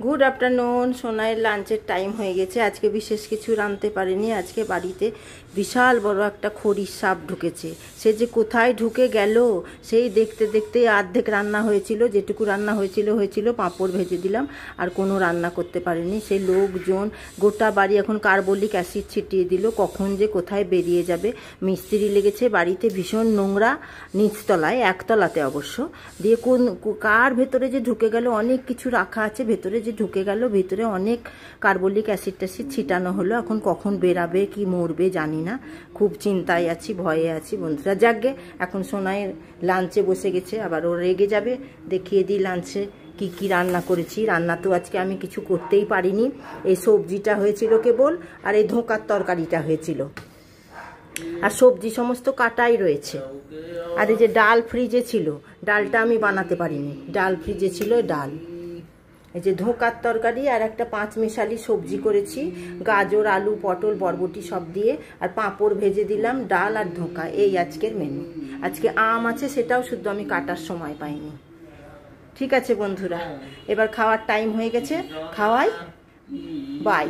Good afternoon. সোনাইয়ের লাঞ্চের time হয়ে গেছে। আজকে বিশেষ কিছু রাঁধতে পারিনি। আজকে বাড়িতে বিশাল বড় একটা খড়ির সাপ ঢুকেছে। সে যে কোথায় ঢুকে গেল সেই দেখতে দেখতে অর্ধেক রান্না হয়েছিল। যেটুকু রান্না হয়েছিল পাঁপড় ভেজে দিলাম, আর কোনো রান্না করতে পারিনি। সেই লোকজন গোটা বাড়ি এখন কার্বলিক অ্যাসিড ছিটিয়ে দিল, কখন যে কোথায় বেরিয়ে যাবে। মিস্ত্রি লেগেছে বাড়িতে, ভীষণ নোংরা, নিচতলায়, একতলাতে অবশ্য। দিয়ে কার ভেতরে যে ঢুকে গেল, অনেক কিছু রাখা আছে ভেতরে, যে ঢুকে গেল ভিতরে অনেক কার্বলিক অ্যাসিড ট্যাসিড ছিটানো হলো। এখন কখন বেরাবে কি মরবে জানি না, খুব চিন্তায় আছি, ভয়ে আছি বন্ধুরা। যাকগে, এখন সোনাইয়ের লাঞ্চে বসে গেছে, আবার ও রেগে যাবে। দেখিয়ে দিই লাঞ্চে কি কি রান্না করেছি। রান্না তো আজকে আমি কিছু করতেই পারিনি। এই সবজিটা হয়েছিল কেবল, আর এই ধোঁকার তরকারিটা হয়েছিল, আর সবজি সমস্ত কাটাই রয়েছে। আর এই যে ডাল ফ্রিজে ছিল, ডালটা আমি বানাতে পারিনি, ডাল ফ্রিজে ছিল ডাল। এই যে ধোঁকার তরকারি আর একটা পাঁচমিশালি সবজি করেছি, গাজর, আলু, পটল, বরবটি সব দিয়ে, আর পাঁপড় ভেজে দিলাম, ডাল আর ধোঁকা। এই আজকের মেনু। আজকে আম আছে, সেটাও শুধু আমি কাটার সময় পাইনি। ঠিক আছে বন্ধুরা, এবার খাওয়ার টাইম হয়ে গেছে, খাওয়াই, বাই।